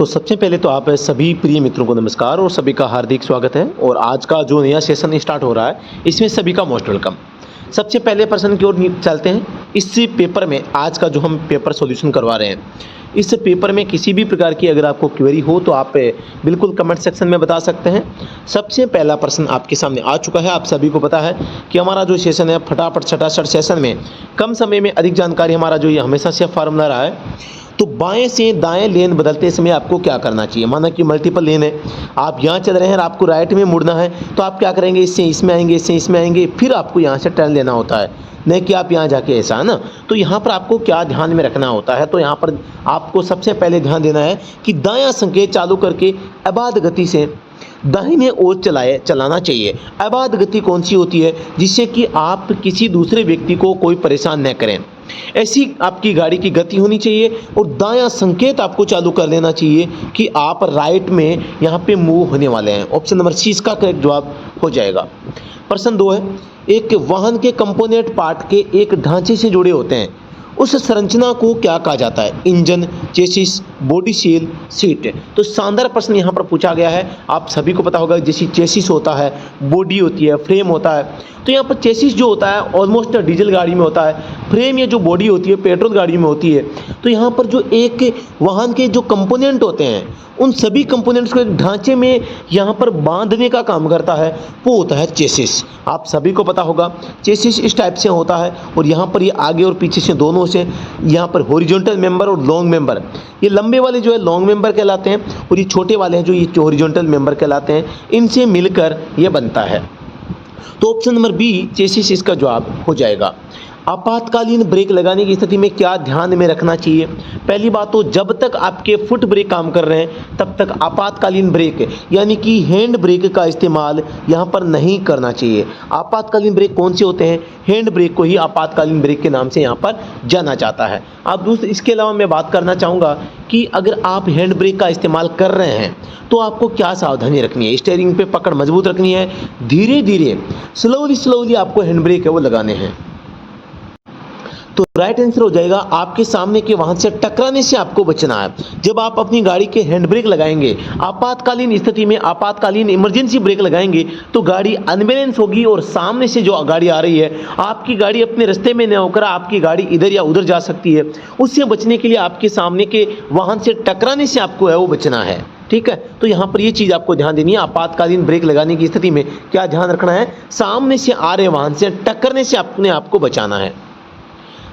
तो सबसे पहले तो आप सभी प्रिय मित्रों को नमस्कार और सभी का हार्दिक स्वागत है। और आज का जो नया सेशन स्टार्ट हो रहा है इसमें सभी का मोस्ट वेलकम। सबसे पहले प्रश्न की ओर चलते हैं। इस पेपर में आज का जो हम पेपर सॉल्यूशन करवा रहे हैं, इस पेपर में किसी भी प्रकार की अगर आपको क्वेरी हो तो आप बिल्कुल कमेंट सेक्शन में बता सकते हैं। सबसे पहला प्रश्न आपके सामने आ चुका है। आप सभी को पता है कि हमारा जो सेशन है फटाफट छटाछट सेशन में कम समय में अधिक जानकारी, हमारा जो ये हमेशा से फार्मूला रहा है। तो बाएं से दाएं लेन बदलते समय आपको क्या करना चाहिए। माना कि मल्टीपल लेन है, आप यहाँ चल रहे हैं और आपको राइट में मुड़ना है, तो आप क्या करेंगे, इससे इसमें आएंगे, इससे इसमें आएंगे, फिर आपको यहाँ से टर्न लेना होता है, नहीं कि आप यहाँ जाके ऐसा, है ना। तो यहाँ पर आपको क्या ध्यान में रखना होता है, तो यहाँ पर आपको सबसे पहले ध्यान देना है कि दायां संकेत चालू करके अबाध गति से दाहिने ओर चलाना चाहिए। अबाध गति कौन सी होती है, जिससे कि आप किसी दूसरे व्यक्ति को कोई परेशान न करें, ऐसी आपकी गाड़ी की गति होनी चाहिए। और दायां संकेत आपको चालू कर लेना चाहिए कि आप राइट में यहाँ पे मूव होने वाले हैं। ऑप्शन नंबर सी इसका करेक्ट जवाब हो जाएगा। प्रश्न 2 है, एक वाहन के कंपोनेंट पार्ट के एक ढांचे से जुड़े होते हैं, उस संरचना को क्या कहा जाता है। Engine, chassis, body shell, seat. तो शानदार प्रश्न यहाँ पर पूछा गया है। आप सभी को पता होगा जैसे चेसिस होता है, बॉडी होती है, फ्रेम होता है। तो यहाँ पर चेसिस जो होता है ऑलमोस्ट डीजल गाड़ी में होता है, फ्रेम ये जो बॉडी होती है पेट्रोल गाड़ी में होती है। तो यहाँ पर जो एक वाहन के जो कंपोनेंट होते हैं उन सभी कंपोनेंट्स को एक ढांचे में यहाँ पर बांधने का काम करता है, वो होता है चेसिस। आप सभी को पता होगा चेसिस इस टाइप से होता है और यहाँ पर ये आगे और पीछे से दोनों से यहाँ पर हॉरिजॉन्टल मेंबर और लॉन्ग मेंबर, ये लंबे वाले जो है लॉन्ग मेंबर कहलाते हैं और ये छोटे वाले हैं जो ये हॉरिजॉन्टल मेंबर कहलाते हैं। इनसे मिलकर ये बनता है। तो ऑप्शन नंबर बी चेसिस इसका जवाब हो जाएगा। आपातकालीन ब्रेक लगाने की स्थिति में क्या ध्यान में रखना चाहिए। पहली बात तो जब तक आपके फुट ब्रेक काम कर रहे हैं तब तक आपातकालीन ब्रेक यानी कि हैंड ब्रेक का इस्तेमाल यहाँ पर नहीं करना चाहिए। आपातकालीन ब्रेक कौन से होते हैं, हैंड ब्रेक को ही आपातकालीन ब्रेक के नाम से यहाँ पर जाना जाता है। आप दूसरे इसके अलावा मैं बात करना चाहूँगा कि अगर आप हैंड ब्रेक का इस्तेमाल कर रहे हैं तो आपको क्या सावधानी रखनी है। स्टीयरिंग पे पकड़ मजबूत रखनी है, धीरे धीरे स्लोली आपको हैंड ब्रेक है वो लगाने हैं। तो राइट आंसर हो जाएगा आपके सामने के वाहन से टकराने से आपको बचना है। जब आप अपनी गाड़ी के हैंड ब्रेक लगाएंगे, आपातकालीन स्थिति में आपातकालीन इमरजेंसी ब्रेक लगाएंगे तो गाड़ी अनबैलेंस होगी और सामने से जो गाड़ी आ रही है आपकी गाड़ी अपने रास्ते में न होकर आपकी गाड़ी इधर या उधर जा सकती है। उससे बचने के लिए आपके सामने के वाहन से टकराने से आपको है वो बचना है। ठीक है, तो यहाँ पर ये चीज़ आपको ध्यान देनी है। आपातकालीन ब्रेक लगाने की स्थिति में क्या ध्यान रखना है, सामने से आ रहे वाहन से टकरने से अपने आपको बचाना है।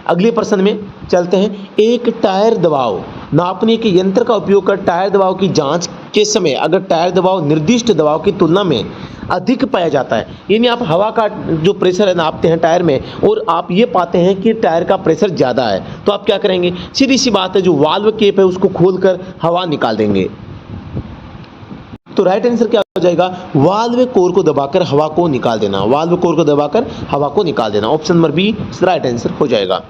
अगले प्रश्न में चलते हैं। एक टायर दबाव नापने के यंत्र का उपयोग कर टायर दबाव की जांच के समय अगर टायर दबाव निर्दिष्ट दबाव की तुलना में अधिक पाया जाता है, यानी आप हवा का जो प्रेशर है नापते हैं टायर में और आप ये पाते हैं कि टायर का प्रेशर ज़्यादा है, तो आप क्या करेंगे, सीधी सी बात है जो वाल्व केप है उसको खोलकर हवा निकाल देंगे। तो राइट आंसर क्या हो जाएगा, वाल्व कोर को दबाकर हवा को निकाल देना। वाल्व कोर को दबाकर हवा को निकाल देना। Option number B right answer हो जाएगा।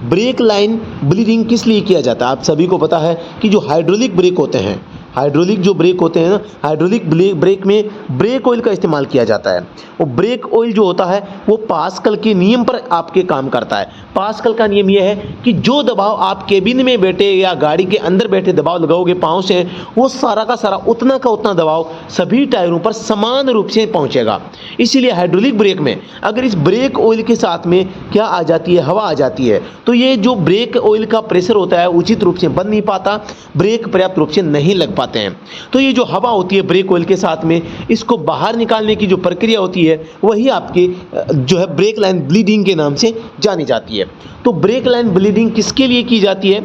ब्रेक लाइन ब्लीडिंग किस लिए किया जाता है। आप सभी को पता है कि जो हाइड्रोलिक ब्रेक होते हैं, हाइड्रोलिक जो ब्रेक होते हैं ना, हाइड्रोलिक ब्रेक में ब्रेक ऑयल का इस्तेमाल किया जाता है। और ब्रेक ऑयल जो होता है वो पास्कल के नियम पर आपके काम करता है। पास्कल का नियम यह है कि जो दबाव आप केबिन में बैठे या गाड़ी के अंदर बैठे दबाव लगाओगे पाँव से, वो सारा का सारा उतना का उतना दबाव सभी टायरों पर समान रूप से पहुंचेगा। इसीलिए हाइड्रोलिक ब्रेक में अगर इस ब्रेक ऑयल के साथ में क्या आ जाती है, हवा आ जाती है, तो ये जो ब्रेक ऑयल का प्रेशर होता है उचित रूप से बन नहीं पाता, ब्रेक पर्याप्त रूप से नहीं लग पाता हैं। तो ये जो हवा होती है ब्रेक ऑयल के साथ में, इसको बाहर निकालने की जो प्रक्रिया होती है वही आपके जो है ब्रेक लाइन ब्लीडिंग के नाम से जानी जाती है। तो ब्रेक लाइन ब्लीडिंग किसके लिए की जाती है,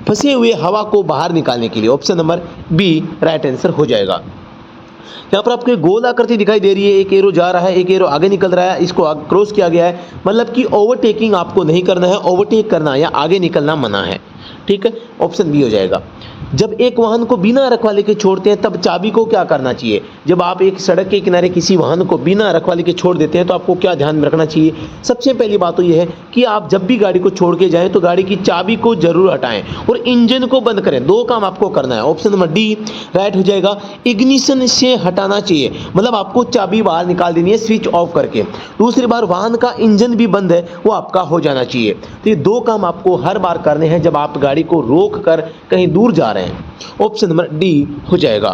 फंसे हुए हवा को बाहर निकालने के लिए। Option number B right answer हो जाएगा। यहाँ पर आपको गोल आकृति दिखाई दे रही है, एक एरो जा रहा है, एक एरो आगे निकल रहा है, इसको क्रॉस किया गया है, मतलब कि ओवरटेकिंग आपको नहीं करना है, ओवरटेक करना या आगे निकलना मना है। ठीक है, ऑप्शन बी हो जाएगा। जब एक वाहन को बिना रखवाले के छोड़ते हैं तब चाबी को क्या करना चाहिए। जब आप एक सड़क के किनारे किसी वाहन को बिना रखवाले के छोड़ देते हैं तो आपको क्या ध्यान में रखना चाहिए। सबसे पहली बात तो यह है कि आप जब भी गाड़ी को छोड़ के जाएं तो गाड़ी की चाबी को जरूर हटाएं और इंजन को बंद करें। दो काम आपको करना है। ऑप्शन नंबर डी राइट हो जाएगा। इग्निशन से हटाना चाहिए, मतलब आपको चाबी बाहर निकाल देनी है स्विच ऑफ करके। दूसरी बार वाहन का इंजन भी बंद है वो आपका हो जाना चाहिए। तो ये दो काम आपको हर बार करने हैं जब आप गाड़ी को रोक कर कहीं दूर जा रहे हैं। रहे हैं। ऑप्शन नंबर डी हो जाएगा।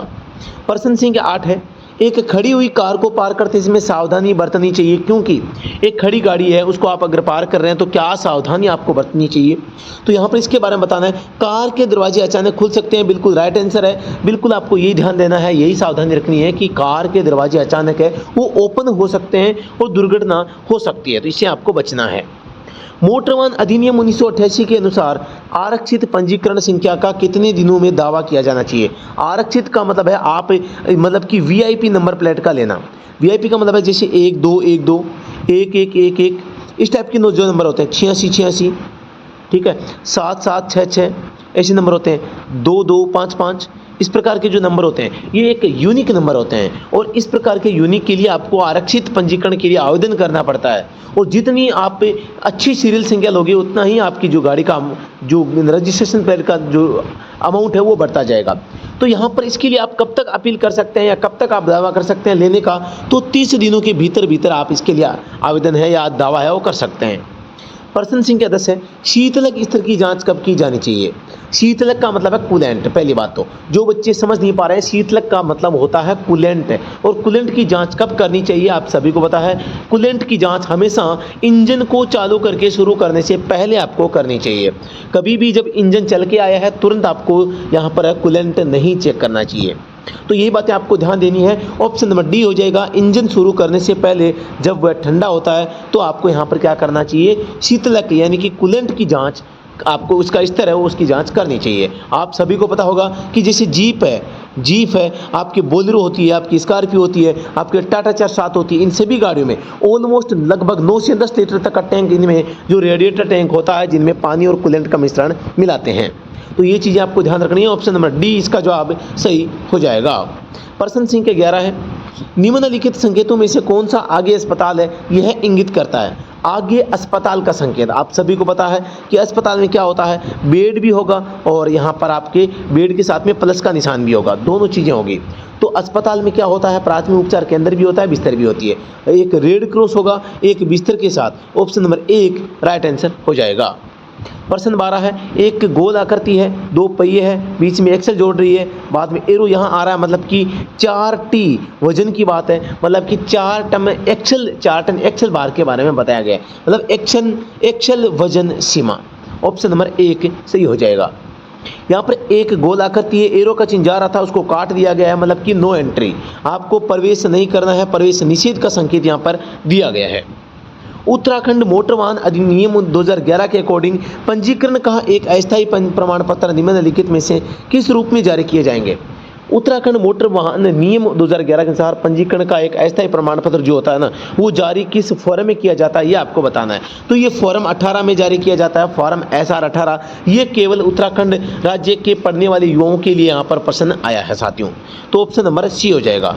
प्रश्न संख्या 8 है, एक खड़ी हुई कार को पार करते समय सावधानी बरतनी चाहिए, क्योंकि एक खड़ी गाड़ी है उसको आप अगर पार कर रहे हैं तो क्या सावधानी आपको बरतनी चाहिए। तो यहाँ पर इसके बारे में बताना है। कार के दरवाजे अचानक खुल सकते हैं, बिल्कुल राइट आंसर है। बिल्कुल आपको यही ध्यान देना है, यही सावधानी रखनी है कि कार के दरवाजे अचानक है वो ओपन हो सकते हैं और दुर्घटना हो सकती है, तो इससे आपको बचना है। मोटर वाहन अधिनियम 1988 के अनुसार आरक्षित पंजीकरण संख्या का कितने दिनों में दावा किया जाना चाहिए। आरक्षित का मतलब है आप मतलब कि वीआईपी नंबर प्लेट का लेना। वीआईपी का मतलब है जैसे 1212, 1111, इस टाइप के जो नंबर होते हैं, 8686, ठीक है, 7766, ऐसे नंबर होते हैं, 2255, इस प्रकार के जो नंबर होते हैं ये एक यूनिक नंबर होते हैं, और इस प्रकार के यूनिक के लिए आपको आरक्षित पंजीकरण के लिए आवेदन करना पड़ता है। और जितनी आप अच्छी सीरियल संख्या लोगे उतना ही आपकी जो गाड़ी का जो रजिस्ट्रेशन प्लेट का जो अमाउंट है वो बढ़ता जाएगा। तो यहाँ पर इसके लिए आप कब तक अपील कर सकते हैं या कब तक आप दावा कर सकते हैं लेने का, तो 30 दिनों के भीतर भीतर आप इसके लिए आवेदन है या दावा है वो कर सकते हैं। प्रश्न संख्या 10 है, शीतलक स्तर की जांच कब की जानी चाहिए। शीतलक का मतलब है कूलेंट। पहली बात तो जो बच्चे समझ नहीं पा रहे हैं, शीतलक का मतलब होता है कूलेंट, और कूलेंट की जांच कब करनी चाहिए आप सभी को पता है। कूलेंट की जांच हमेशा इंजन को चालू करके शुरू करने से पहले आपको करनी चाहिए। कभी भी जब इंजन चल के आया है तुरंत आपको यहाँ पर कूलेंट नहीं चेक करना चाहिए। तो यही बातें आपको ध्यान देनी है। ऑप्शन नंबर डी हो जाएगा। इंजन शुरू करने से पहले जब वह ठंडा होता है तो आपको यहाँ पर क्या करना चाहिए, शीतलक यानी कि कूलेंट की जांच आपको उसका स्तर है वो उसकी जांच करनी चाहिए। आप सभी को पता होगा कि जैसे जीप है, आपकी बोलेरो होती है, आपकी स्कॉर्पियो होती है, आपके टाटा 4-7 होती है, इन सभी गाड़ियों में ऑलमोस्ट लगभग 9 से 10 लीटर तक का टैंक इनमें जो रेडिएटर टैंक होता है जिनमें पानी और कूलेंट का मिश्रण मिलाते हैं। तो ये चीज़ें आपको ध्यान रखनी है। ऑप्शन नंबर डी इसका जवाब सही हो जाएगा। प्रश्न संख्या 11 है, निम्नलिखित संकेतों में से कौन सा आगे अस्पताल है यह इंगित करता है। आगे अस्पताल का संकेत आप सभी को पता है कि अस्पताल में क्या होता है, बेड भी होगा और यहाँ पर आपके बेड के साथ में प्लस का निशान भी होगा, दोनों चीज़ें होगी। तो अस्पताल में क्या होता है, प्राथमिक उपचार केंद्र भी होता है, बिस्तर भी होती है, एक रेड क्रॉस होगा एक बिस्तर के साथ। ऑप्शन नंबर 1 राइट आंसर हो जाएगा। प्रश्न 12 है, एक गोल आकृति है, 2 पहिए है, बीच में एक्सल जोड़ रही है, बाद में एरो यहाँ आ रहा है, मतलब कि 4T वजन की बात है, मतलब कि 4 टन एक्सल बार के बारे में बताया गया है, मतलब एक्सल वजन सीमा। ऑप्शन नंबर 1 सही हो जाएगा। यहाँ पर एक गोल आकृति है, एरो का चिन्ह जा रहा था उसको काट दिया गया है, मतलब कि नो एंट्री, आपको प्रवेश नहीं करना है, प्रवेश निषेध का संकेत यहाँ पर दिया गया है। उत्तराखंड मोटर वाहन अधिनियम 2011 के अकॉर्डिंग पंजीकरण का एक अस्थायी प्रमाण पत्र निम्नलिखित में से किस रूप में जारी किए जाएंगे। उत्तराखंड मोटर वाहन नियम 2011 के अनुसार पंजीकरण का एक अस्थायी प्रमाण पत्र जो होता है ना वो जारी किस फॉर्म में किया जाता है ये आपको बताना है। तो ये फॉर्म 18 में जारी किया जाता है, फॉर्म SR 18। ये केवल उत्तराखंड राज्य के पढ़ने वाले युवाओं के लिए यहाँ पर प्रश्न आया है साथियों। तो ऑप्शन नंबर सी हो जाएगा।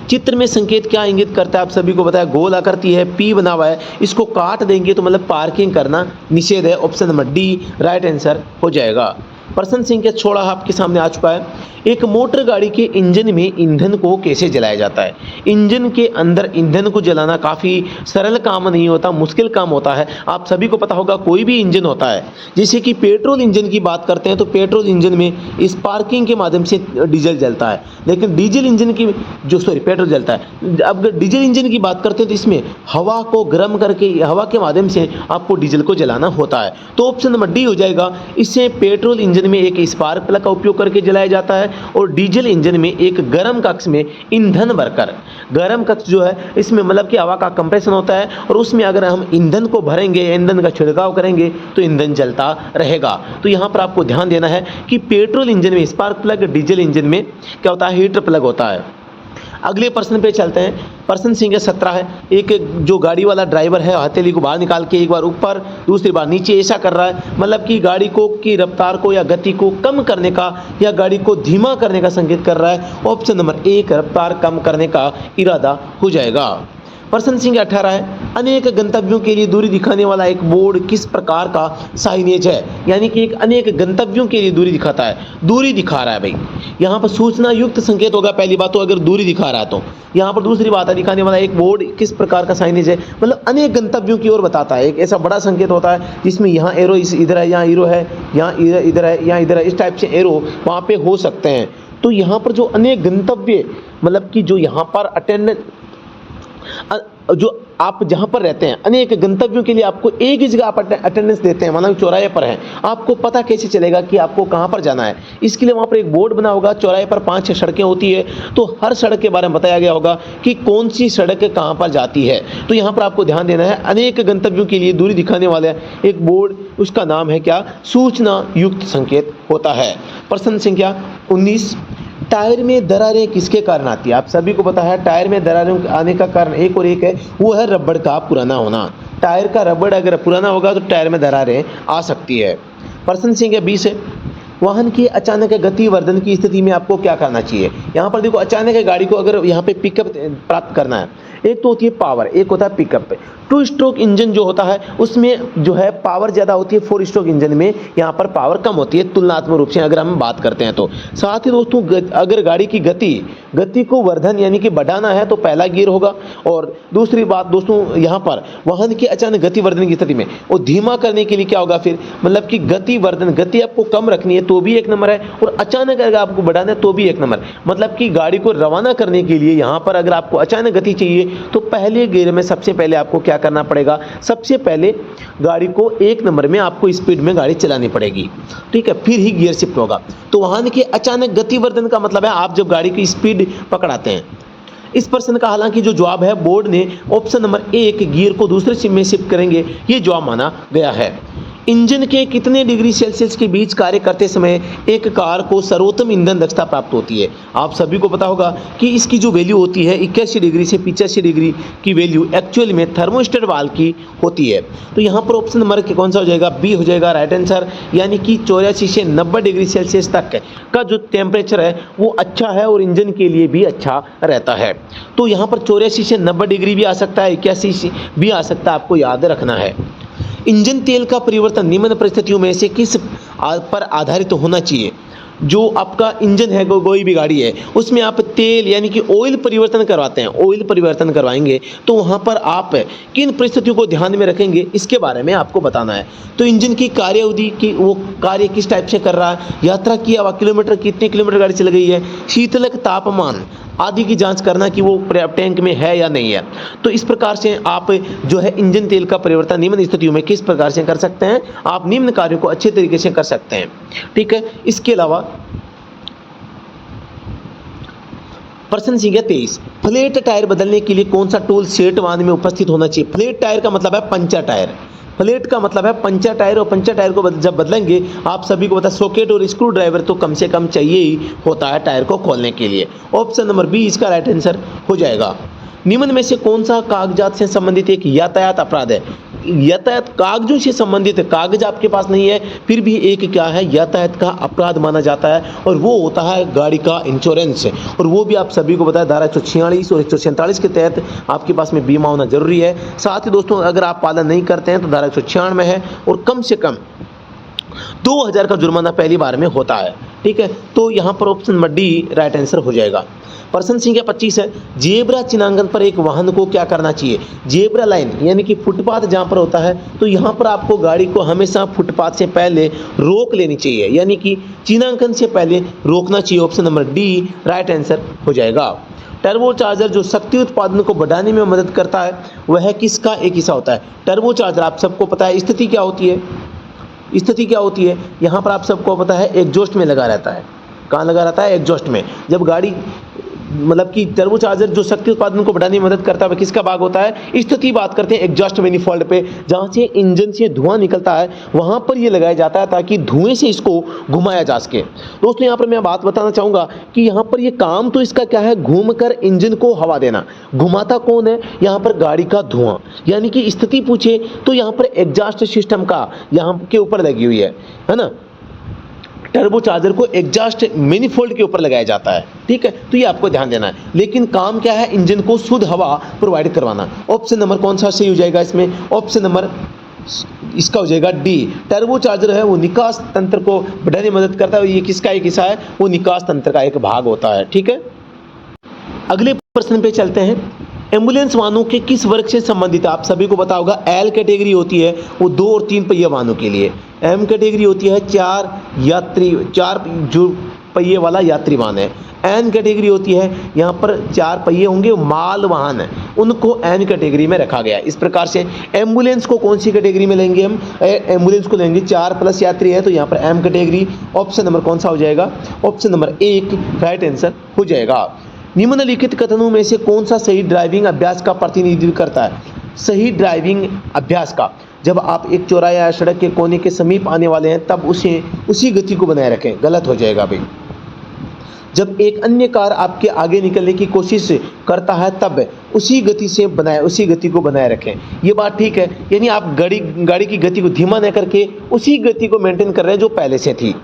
चित्र में संकेत क्या इंगित करता है आप सभी को बताया, गोल आकृति है, P बना हुआ है, इसको काट देंगे तो मतलब पार्किंग करना निषेध है। Option number D right answer हो जाएगा। प्रश्न संख्या 16 आपके सामने आ चुका है। एक मोटर गाड़ी के इंजन में ईंधन को कैसे जलाया जाता है। इंजन के अंदर ईंधन को जलाना काफ़ी सरल काम नहीं होता, मुश्किल काम होता है। आप सभी को पता होगा कोई भी इंजन होता है, जैसे कि पेट्रोल इंजन की बात करते हैं तो पेट्रोल इंजन में स्पार्किंग के माध्यम से डीजल जलता है, लेकिन डीजल इंजन की पेट्रोल जलता है। अब डीजल इंजन की बात करते हैं तो इसमें हवा को गर्म करके हवा के माध्यम से आपको डीजल को जलाना होता है। तो ऑप्शन नंबर डी हो जाएगा। इससे पेट्रोल इंजन में एक स्पार्क प्लग का उपयोग करके जलाया जाता है और डीजल इंजन में एक गर्म कक्ष में ईंधन भरकर, गर्म कक्ष जो है इसमें मतलब कि हवा का कंप्रेशन होता है और उसमें अगर हम ईंधन को भरेंगे, ईंधन का छिड़काव करेंगे तो ईंधन जलता रहेगा। तो यहाँ पर आपको ध्यान देना है कि पेट्रोल इंजन में स्पार्क प्लग, डीजल इंजन में क्या होता है, हीटर प्लग होता है। अगले प्रश्न पे चलते हैं। प्रश्न संख्या 17 है। एक जो गाड़ी वाला ड्राइवर है हथेली को बाहर निकाल के एक बार ऊपर दूसरी बार नीचे ऐसा कर रहा है, मतलब कि गाड़ी को की रफ्तार को या गति को कम करने का या गाड़ी को धीमा करने का संकेत कर रहा है। ऑप्शन नंबर 1 रफ्तार कम करने का इरादा हो जाएगा। प्रश्न संख्या 18 है, अनेक गंतव्यों के लिए दूरी दिखाने वाला एक बोर्ड किस प्रकार का साइनेज है? यानी कि एक अनेक गंतव्यों के लिए दूरी दिखाता है, दूरी दिखा रहा है भाई। यहाँ पर सूचना युक्त संकेत होगा पहली बात तो, अगर दूरी दिखा रहा है तो। यहाँ पर दूसरी बात है, दिखाने वाला एक बोर्ड किस प्रकार का साइनेज है, मतलब अनेक गंतव्यों की ओर बताता है। एक ऐसा बड़ा संकेत होता है जिसमें यहाँ एरो इधर है, यहाँ एरो है, यहाँ इधर है, यहाँ इधर है, इस टाइप से एरो वहाँ पे हो सकते हैं। तो यहाँ पर जो अनेक गंतव्य, मतलब कि जो यहाँ पर जो आप जहाँ पर रहते हैं अनेक गंतव्यों के लिए आपको एक ही जगह आप अटेंडेंस देते हैं, मानो चौराहे पर हैं, आपको पता कैसे चलेगा कि आपको कहाँ पर जाना है? इसके लिए वहाँ पर एक बोर्ड बना होगा। चौराहे पर 5-6 सड़कें होती है, तो हर सड़क के बारे में बताया गया होगा कि कौन सी सड़क कहाँ पर जाती है। तो यहाँ पर आपको ध्यान देना है, अनेक गंतव्यों के लिए दूरी दिखाने वाला एक बोर्ड, उसका नाम है क्या? सूचना युक्त संकेत होता है। प्रश्न संख्या 19, टायर में दरारें किसके कारण आती है? आप सभी को पता है टायर में दरारें आने का कारण एक और एक है, वो है रबड़ का पुराना होना। टायर का रबड़ अगर पुराना होगा तो टायर में दरारें आ सकती है। प्रश्न संख्या 20 है, वाहन की अचानक गति वर्धन की स्थिति में आपको क्या करना चाहिए? यहाँ पर देखो, अचानक गाड़ी को अगर यहाँ पे पिकअप प्राप्त करना है, एक तो होती है पावर, एक होता है पिकअप। 2 स्ट्रोक इंजन जो होता है उसमें जो है पावर ज़्यादा होती है, 4 स्ट्रोक इंजन में यहाँ पर पावर कम होती है तुलनात्मक रूप से अगर हम बात करते हैं तो। साथ ही दोस्तों, अगर गाड़ी की गति को वर्धन यानी कि बढ़ाना है तो पहला गियर होगा। और दूसरी बात दोस्तों, यहाँ पर वाहन की अचानक गति वर्धन की स्थिति में वो धीमा करने के लिए क्या होगा फिर, मतलब कि गति वर्धन, गति आपको कम रखनी है तो भी 1 नंबर है, और अचानक अगर आपको बढ़ाना है तो भी 1 नंबर। मतलब कि गाड़ी को रवाना करने के लिए यहाँ पर अगर आपको अचानक गति चाहिए तो पहले गियर में सबसे पहले आपको क्या करना पड़ेगा? सबसे पहले गाड़ी को 1 नंबर में आपको स्पीड में गाड़ी चलानी पड़ेगी, ठीक है, फिर ही गियर शिफ्ट होगा। तो वाहन के अचानक गति वर्धन का मतलब है आप जब गाड़ी की स्पीड पकड़ाते हैं। इस प्रश्न का हालांकि जो जवाब है बोर्ड ने ऑप्शन नंबर 1 गियर को दूसरे में शिफ्ट करेंगे, ये जवाब माना गया है। इंजन के कितने डिग्री सेल्सियस के बीच कार्य करते समय एक कार को सर्वोत्तम ईंधन दक्षता प्राप्त होती है? आप सभी को पता होगा कि इसकी जो वैल्यू होती है 81 डिग्री से 85 डिग्री की वैल्यू एक्चुअल में थर्मोस्टेट वाल्व की होती है। तो यहाँ पर ऑप्शन नंबर कौन सा हो जाएगा? बी हो जाएगा राइट आंसर। यानी कि 84 से 90 डिग्री सेल्सियस तक का जो टेम्परेचर है वो अच्छा है और इंजन के लिए भी अच्छा रहता है। तो यहाँ पर 84 से 90 डिग्री भी आ सकता है, 81 भी आ सकता है, आपको याद रखना है। इंजन तेल का परिवर्तन निम्न परिस्थितियों में से किस पर आधारित होना चाहिए? जो आपका इंजन है, कोई भी गाड़ी है, उसमें आप तेल यानी कि ऑयल परिवर्तन करवाते हैं, ऑयल परिवर्तन करवाएंगे तो वहाँ पर आप किन परिस्थितियों को ध्यान में रखेंगे, इसके बारे में आपको बताना है। तो इंजन की कार्य अवधि की, वो कार्य किस टाइप से कर रहा है, यात्रा किया हुआ किलोमीटर, कितने किलोमीटर गाड़ी चल गई है, शीतलक तापमान आदि की जांच करना कि वो टैंक में है या नहीं है। तो इस प्रकार से आप जो है इंजन तेल का परिवर्तन निम्न स्थितियों में किस प्रकार से कर सकते हैं? आप निम्न कार्यों को अच्छे तरीके से कर सकते हैं, ठीक है। इसके अलावा प्रश्न संख्या 23, फ्लैट टायर बदलने के लिए कौन सा टूल सेट वाहन में उपस्थित होना चाहिए? फ्लैट टायर का मतलब है पंचर टायर, फ्लैट का मतलब है पंचर टायर, और पंचर टायर को जब बदलेंगे आप सभी को पता है सॉकेट और स्क्रू ड्राइवर तो कम से कम चाहिए ही होता है टायर को खोलने के लिए। ऑप्शन नंबर बी इसका राइट आंसर हो जाएगा। निम्न में से कौन सा कागजात से संबंधित एक यातायात अपराध है? यातायात कागजों से संबंधित कागज आपके पास नहीं है, फिर भी एक क्या है, यातायात का अपराध माना जाता है, और वो होता है गाड़ी का इंश्योरेंस। और वो भी आप सभी को बताया धारा 146 और 147 के तहत आपके पास में बीमा होना जरूरी है। साथ ही दोस्तों, अगर आप पालन नहीं करते हैं तो धारा 196 है, और कम से कम 2000 का जुर्माना पहली बार में होता है, ठीक है। तो यहाँ पर option number D right answer हो जाएगा। प्रश्न संख्या 25 है, जेब्रा चिन्हांकन पर एक वाहन को क्या करना चाहिए? जेब्रा लाइन यानी कि फुटपाथ जहाँ पर होता है, तो यहाँ पर आपको गाड़ी को हमेशा फुटपाथ से पहले रोक लेनी चाहिए, यानी कि चिन्हांकन से पहले रोकना चाहिए। Option number D right answer हो जाएगा। टर्बो चार्जर जो शक्ति उत्पादन को बढ़ाने में मदद करता है, वह किसका एक हिस्सा होता है? टर्बो चार्जर आप सबको पता है स्थिति क्या होती है, स्थिति क्या होती है, यहाँ पर आप सबको पता है एग्जॉस्ट में लगा रहता है। कहाँ लगा रहता है? एग्जॉस्ट में। जब गाड़ी मतलब कि टर्बो चार्जर जो शक्ति उत्पादन को बढ़ाने में मदद करता है, किसका भाग होता है? स्थिति बात करते हैं एग्जॉस्ट मैनिफोल्ड पे, जहाँ से इंजन से धुआं निकलता है वहाँ पर ये लगाया जाता है ताकि धुएं से इसको घुमाया जा सके। दोस्तों यहाँ पर मैं बात बताना चाहूँगा कि यहाँ पर ये काम तो इसका क्या है, घूमकर इंजन को हवा देना। घुमाता कौन है? यहाँ पर गाड़ी का धुआं। यानी कि स्थिति पूछे तो यहाँ पर एग्जॉस्ट सिस्टम का यहाँ के ऊपर लगी हुई है ना। टर्बो चार्जर को एग्जॉस्ट मैनिफोल्ड के ऊपर लगाया जाता है। ठीक है, तो ये आपको ध्यान देना है। लेकिन काम क्या है, इंजन को शुद्ध हवा प्रोवाइड करवाना। ऑप्शन नंबर कौन सा सही हो जाएगा इसमें, ऑप्शन नंबर इसका हो जाएगा डी। टर्बो चार्जर है वो निकास तंत्र को बढ़ाने में मदद करता है। ये किसका एक हिस्सा है, वो निकास तंत्र का एक भाग होता है। ठीक है, अगले प्रश्न पे चलते हैं। एम्बुलेंस वाहनों के किस वर्ग से संबंधित है, आप सभी को पता होगा। एल कैटेगरी होती है वो 2 और 3 पहिया वाहनों के लिए, एम कैटेगरी होती है 4 जो पहिए वाला यात्री वाहन है, एन कैटेगरी होती है यहाँ पर 4 पहिए होंगे माल वाहन है, उनको एन कैटेगरी में रखा गया है। इस प्रकार से एम्बुलेंस को कौन सी कैटेगरी में लेंगे हम, एम्बुलेंस को लेंगे 4+ यात्री है, तो यहाँ पर एम कैटेगरी। ऑप्शन नंबर कौन सा हो जाएगा, ऑप्शन नंबर 1 राइट आंसर हो जाएगा। निम्नलिखित कथनों में से कौन सा सही ड्राइविंग अभ्यास का प्रतिनिधित्व करता है। सही ड्राइविंग अभ्यास का, जब आप एक चौराहे या सड़क के कोने के समीप आने वाले हैं तब उसी गति को बनाए रखें, गलत हो जाएगा भाई। जब एक अन्य कार आपके आगे निकलने की कोशिश करता है तब उसी गति को बनाए रखें। ये बात ठीक है, यानी आप गाड़ी की गति को धीमा न करके उसी गति को मेंटेन कर रहे हैं जो पहले से थी।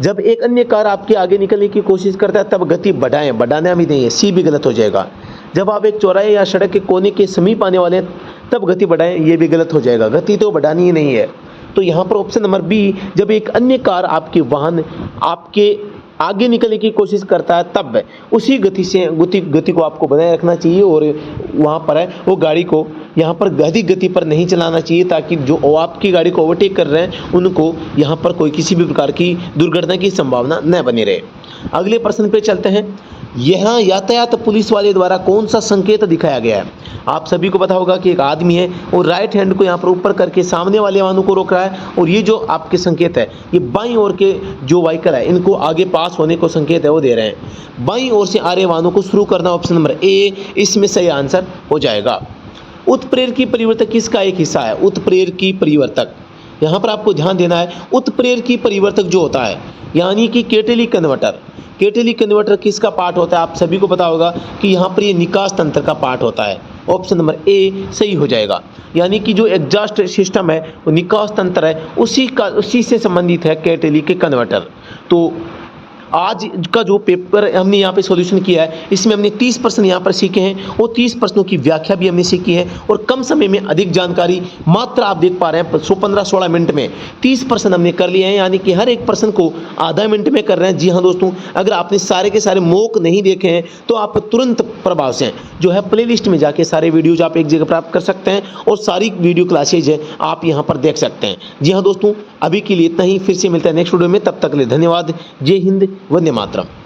जब एक अन्य कार आपके आगे निकलने की कोशिश करता है तब गति बढ़ाएं, बढ़ाना भी नहीं है, सी भी गलत हो जाएगा। जब आप एक चौराहे या सड़क के कोने के समीप आने वाले हैं तब गति बढ़ाएं, ये भी गलत हो जाएगा, गति तो बढ़ानी ही नहीं है। तो यहाँ पर ऑप्शन नंबर बी, जब एक अन्य कार आपके आगे निकलने की कोशिश करता है तब उसी गति को आपको बनाए रखना चाहिए, और वहाँ पर है वो गाड़ी को यहाँ पर अधिक गति पर नहीं चलाना चाहिए, ताकि जो आपकी गाड़ी को ओवरटेक कर रहे हैं उनको यहाँ पर किसी भी प्रकार की दुर्घटना की संभावना न बनी रहे। अगले प्रश्न पे चलते हैं। यहाँ यातायात पुलिस वाले द्वारा कौन सा संकेत दिखाया गया है। आप सभी को पता होगा कि एक आदमी है और राइट हैंड को यहाँ पर ऊपर करके सामने वाले वाहनों को रोक रहा है, और ये जो आपके संकेत है ये बाईं ओर के जो व्हीकल है इनको आगे पास होने को संकेत है वो दे रहे हैं। बाईं ओर से आ रहे वाहनों को शुरू करना, ऑप्शन नंबर ए इसमें सही आंसर हो जाएगा। उत्प्रेरकी परिवर्तक किसका एक हिस्सा है। उत्प्रेरकी परिवर्तक, यहाँ पर आपको ध्यान देना है। उत्प्रेरकी परिवर्तक जो होता है यानी कि कैटालिटिक कन्वर्टर किसका पार्ट होता है। आप सभी को पता होगा कि यहाँ पर ये निकास तंत्र का पार्ट होता है। ऑप्शन नंबर ए सही हो जाएगा, यानी कि जो एग्जॉस्ट सिस्टम है वो निकास तंत्र है, उसी से संबंधित है कैटालिटिक कन्वर्टर। तो आज का जो पेपर हमने यहाँ पे सॉल्यूशन किया है इसमें हमने 30 प्रश्न यहाँ पर सीखे हैं, और 30 प्रश्नों की व्याख्या भी हमने सीखी है, और कम समय में अधिक जानकारी, मात्र आप देख पा रहे हैं 15-16 मिनट में 30 प्रश्न हमने कर लिए हैं, यानी कि हर एक प्रश्न को आधा मिनट में कर रहे हैं। जी हाँ दोस्तों, अगर आपने सारे के सारे मॉक नहीं देखे हैं तो आप तुरंत प्रभाव से जो है प्लेलिस्ट में जाके सारे वीडियोज आप एक जगह प्राप्त कर सकते हैं, और सारी वीडियो क्लासेज है आप यहाँ पर देख सकते हैं। जी हाँ दोस्तों, अभी के लिए इतना ही, फिर से मिलता है नेक्स्ट वीडियो में, तब तक के लिए धन्यवाद। जय हिंद, वंदे मातरम।